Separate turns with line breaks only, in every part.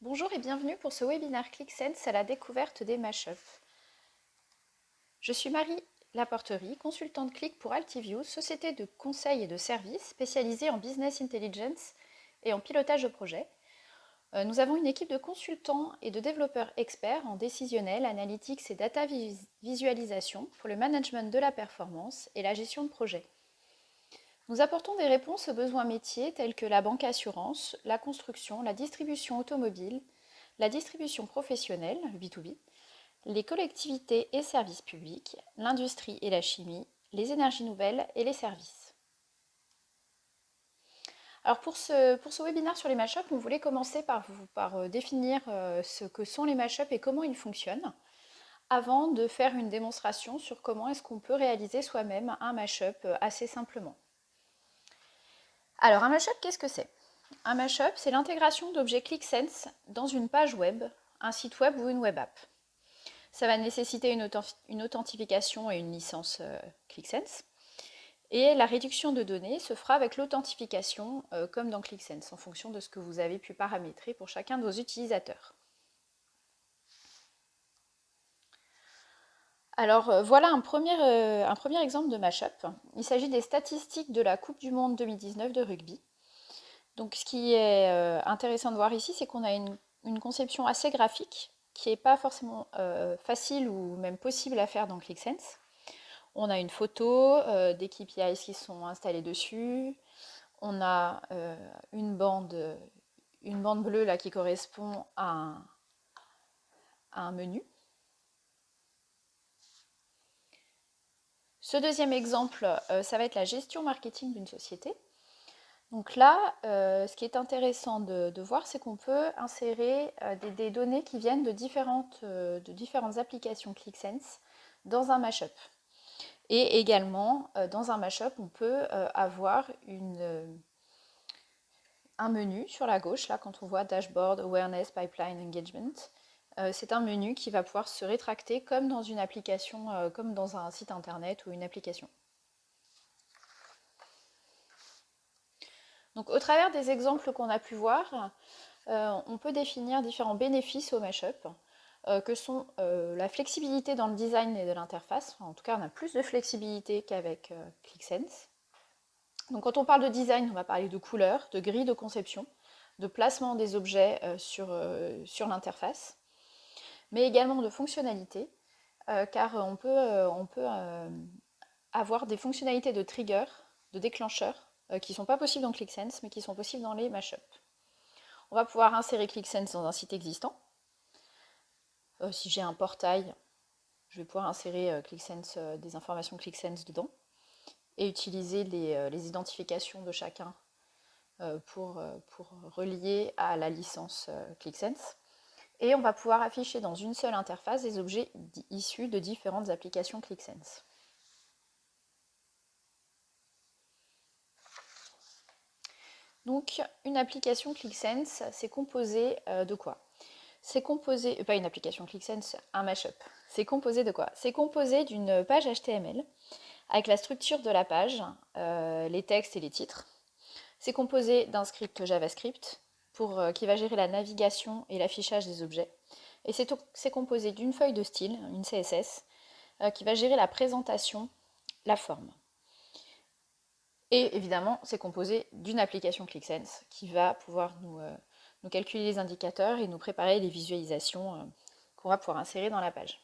Bonjour et bienvenue pour ce webinaire ClickSense à la découverte des mashups. Je suis Marie Laporterie, consultante Click pour Altiview, société de conseil et de services spécialisée en business intelligence et en pilotage de projet. Nous avons une équipe de consultants et de développeurs experts en décisionnel, analytics et data visualisation pour le management de la performance et la gestion de projet. Nous apportons des réponses aux besoins métiers tels que la banque assurance, la construction, la distribution automobile, la distribution professionnelle, le B2B, les collectivités et services publics, l'industrie et la chimie, les énergies nouvelles et les services. Alors pour ce webinaire sur les mashups, on voulait commencer par définir ce que sont les mashups et comment ils fonctionnent, avant de faire une démonstration sur comment est-ce qu'on peut réaliser soi-même un mashup assez simplement. Alors un mashup, qu'est-ce que c'est? Un mashup, c'est l'intégration d'objets ClickSense dans une page web, un site web ou une web app. Ça va nécessiter une authentification et une licence ClickSense. Et la réduction de données se fera avec l'authentification comme dans ClickSense, en fonction de ce que vous avez pu paramétrer pour chacun de vos utilisateurs. Alors voilà un premier exemple de mashup. Il s'agit des statistiques de la Coupe du Monde 2019 de rugby. Donc ce qui est intéressant de voir ici, c'est qu'on a une conception assez graphique, qui n'est pas forcément facile ou même possible à faire dans ClickSense. On a une photo, des KPIs qui sont installés dessus. On a une bande bleue là, qui correspond à un menu. Ce deuxième exemple, ça va être la gestion marketing d'une société. Donc là, ce qui est intéressant de voir, c'est qu'on peut insérer des données qui viennent de différentes applications ClickSense dans un mashup. Et également, dans un mashup, on peut avoir un menu sur la gauche, là, quand on voit Dashboard, Awareness, Pipeline, Engagement. C'est un menu qui va pouvoir se rétracter comme dans une application, comme dans un site internet ou une application. Donc, au travers des exemples qu'on a pu voir, on peut définir différents bénéfices au mashup, que sont la flexibilité dans le design et de l'interface. En tout cas, on a plus de flexibilité qu'avec ClickSense. Donc, quand on parle de design, on va parler de couleurs, de grilles de conception, de placement des objets sur l'interface, mais également de fonctionnalités, car on peut avoir des fonctionnalités de trigger, de déclencheur, qui ne sont pas possibles dans ClickSense, mais qui sont possibles dans les mashups. On va pouvoir insérer ClickSense dans un site existant. Si j'ai un portail, je vais pouvoir insérer ClickSense, des informations ClickSense dedans et utiliser les identifications de chacun pour relier à la licence ClickSense. Et on va pouvoir afficher dans une seule interface des objets issus de différentes applications ClickSense. Donc une application ClickSense, c'est composé de quoi? C'est composé, pas une application ClickSense, un mashup. C'est composé de quoi? C'est composé d'une page HTML avec la structure de la page, les textes et les titres. C'est composé d'un script JavaScript qui va gérer la navigation et l'affichage des objets. Et c'est composé d'une feuille de style, une CSS, qui va gérer la présentation, la forme. Et évidemment, c'est composé d'une application ClickSense qui va pouvoir nous calculer les indicateurs et nous préparer les visualisations qu'on va pouvoir insérer dans la page.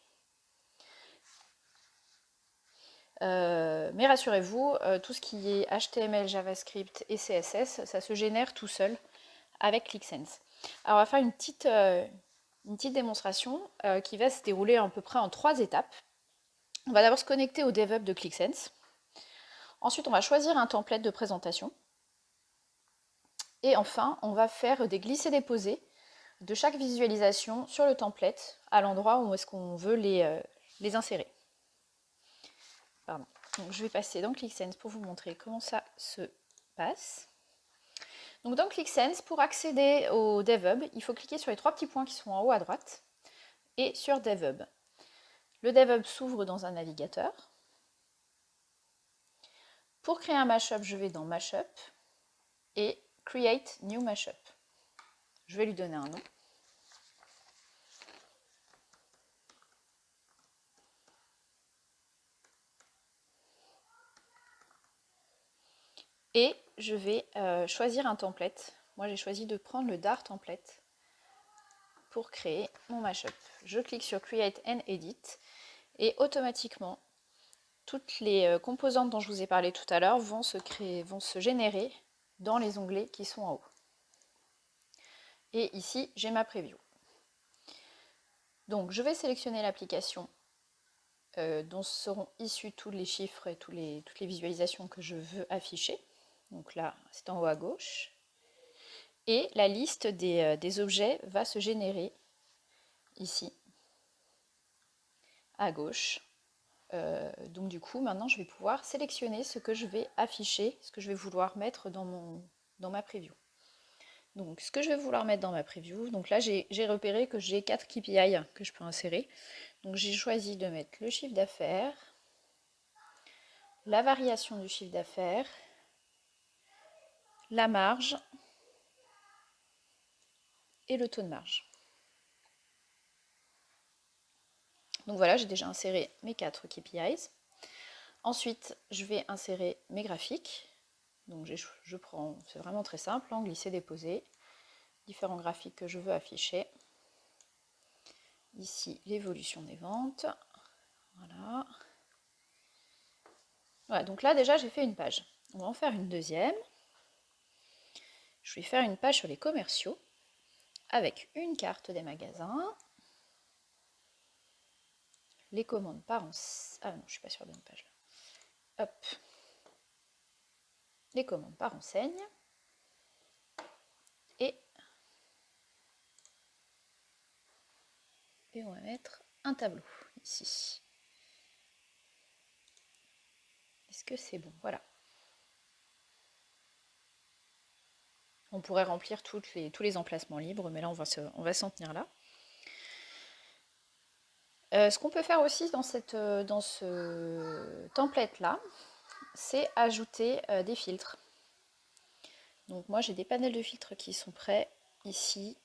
Mais rassurez-vous, tout ce qui est HTML, JavaScript et CSS, ça se génère tout seul avec ClickSense. Alors on va faire une petite démonstration qui va se dérouler à peu près en 3 étapes. On va d'abord se connecter au DevHub de ClickSense. Ensuite, on va choisir un template de présentation. Et enfin, on va faire des glisser-déposer de chaque visualisation sur le template à l'endroit où est-ce qu'on veut les insérer. Pardon. Donc, je vais passer dans ClickSense pour vous montrer comment ça se passe. Donc dans ClickSense, pour accéder au DevHub, il faut cliquer sur les 3 petits points qui sont en haut à droite et sur DevHub. Le DevHub s'ouvre dans un navigateur. Pour créer un mashup, je vais dans Mashup et Create New Mashup. Je vais lui donner un nom. Et je vais choisir un template. Moi, j'ai choisi de prendre le Dart template pour créer mon mashup. Je clique sur Create and Edit et automatiquement, toutes les composantes dont je vous ai parlé tout à l'heure vont se générer dans les onglets qui sont en haut. Et ici, j'ai ma preview. Donc, je vais sélectionner l'application dont seront issus tous les chiffres et toutes les visualisations que je veux afficher. Donc là, c'est en haut à gauche. Et la liste des objets va se générer ici, à gauche. Donc du coup, maintenant, je vais pouvoir sélectionner ce que je vais afficher, ce que je vais vouloir mettre dans ma preview. Donc, ce que je vais vouloir mettre dans ma preview, donc là, j'ai repéré que j'ai 4 KPI que je peux insérer. Donc, j'ai choisi de mettre le chiffre d'affaires, la variation du chiffre d'affaires, la marge et le taux de marge. Donc voilà, j'ai déjà inséré mes 4 KPIs. Ensuite, je vais insérer mes graphiques. Donc je prends, c'est vraiment très simple, hein, glisser, déposer, différents graphiques que je veux afficher. Ici, l'évolution des ventes. Voilà. Voilà, donc là déjà j'ai fait une page. On va en faire une deuxième. Je vais faire une page sur les commerciaux avec une carte des magasins, les commandes par enseigne. Ah non, je suis pas sûre d'une page là. Hop. Les commandes par enseigne. Et on va mettre un tableau ici. Est-ce que c'est bon? Voilà. On pourrait remplir tous les emplacements libres, mais là on va s'en tenir là. Ce qu'on peut faire aussi dans ce template-là, c'est ajouter des filtres. Donc moi j'ai des panels de filtres qui sont prêts ici.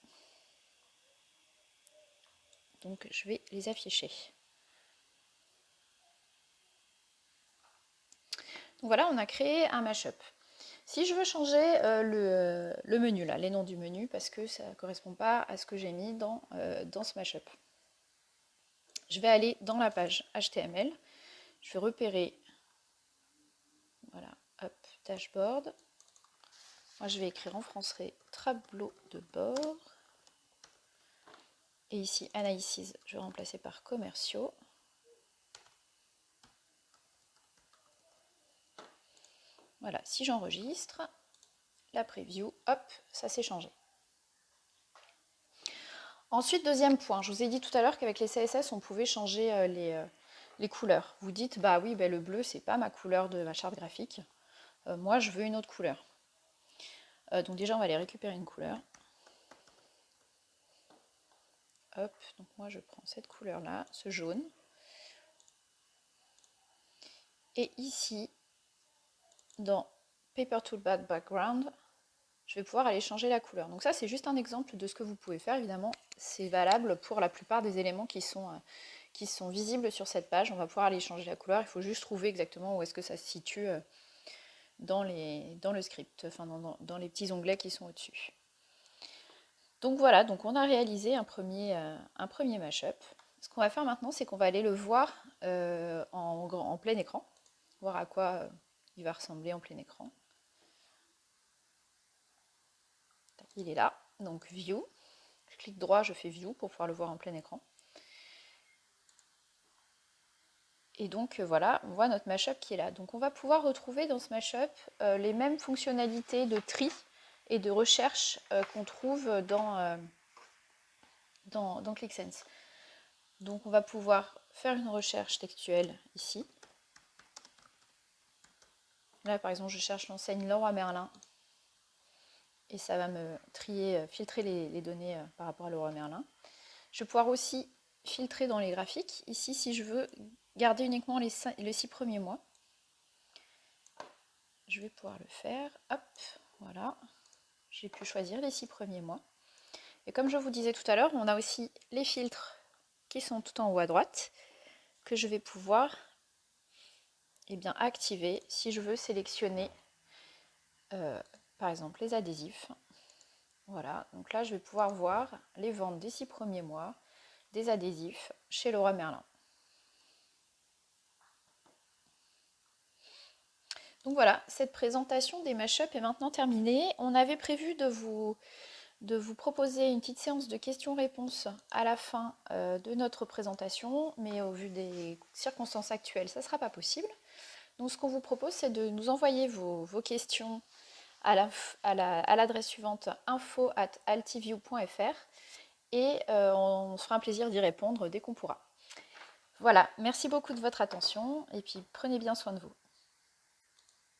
Donc je vais les afficher. Donc voilà, on a créé un mashup. Si je veux changer le menu là, les noms du menu, parce que ça ne correspond pas à ce que j'ai mis dans ce mashup, je vais aller dans la page HTML, je vais repérer, voilà, hop, dashboard. Moi je vais écrire en français tableau de bord. Et ici analysis, je vais remplacer par commerciaux. Voilà, si j'enregistre la preview, hop, ça s'est changé. Ensuite, deuxième point, je vous ai dit tout à l'heure qu'avec les CSS, on pouvait changer les couleurs. Vous dites, bah oui, bah le bleu, c'est pas ma couleur de ma charte graphique. Moi, je veux une autre couleur. Donc déjà, on va aller récupérer une couleur. Hop, donc moi, je prends cette couleur-là, ce jaune. Et ici, dans Paper Tool Background, je vais pouvoir aller changer la couleur. Donc ça, c'est juste un exemple de ce que vous pouvez faire. Évidemment, c'est valable pour la plupart des éléments qui sont visibles sur cette page. On va pouvoir aller changer la couleur. Il faut juste trouver exactement où est-ce que ça se situe dans le script, enfin dans les petits onglets qui sont au-dessus. Donc voilà, donc on a réalisé un premier mashup. Ce qu'on va faire maintenant, c'est qu'on va aller le voir en plein écran, voir à quoi il va ressembler en plein écran. Il est là, donc View. Je clique droit, je fais View pour pouvoir le voir en plein écran. Et donc voilà, on voit notre mashup qui est là. Donc on va pouvoir retrouver dans ce mashup les mêmes fonctionnalités de tri et de recherche qu'on trouve dans ClickSense. Donc on va pouvoir faire une recherche textuelle ici. Là par exemple je cherche l'enseigne Leroy Merlin et ça va me filtrer les données par rapport à Leroy Merlin. Je vais pouvoir aussi filtrer dans les graphiques. Ici si je veux garder uniquement les 6 premiers mois, je vais pouvoir le faire. Hop, voilà. J'ai pu choisir les 6 premiers mois. Et comme je vous disais tout à l'heure, on a aussi les filtres qui sont tout en haut à droite que je vais pouvoir activer si je veux sélectionner par exemple les adhésifs. Voilà, donc là je vais pouvoir voir les ventes des 6 premiers mois des adhésifs chez Leroy Merlin. Donc voilà, cette présentation des mashups est maintenant terminée. On avait prévu de vous proposer une petite séance de questions-réponses à la fin de notre présentation, mais au vu des circonstances actuelles, ça ne sera pas possible. Donc ce qu'on vous propose, c'est de nous envoyer vos questions à l'adresse suivante info@altiview.fr et on se fera un plaisir d'y répondre dès qu'on pourra. Voilà, merci beaucoup de votre attention et puis prenez bien soin de vous.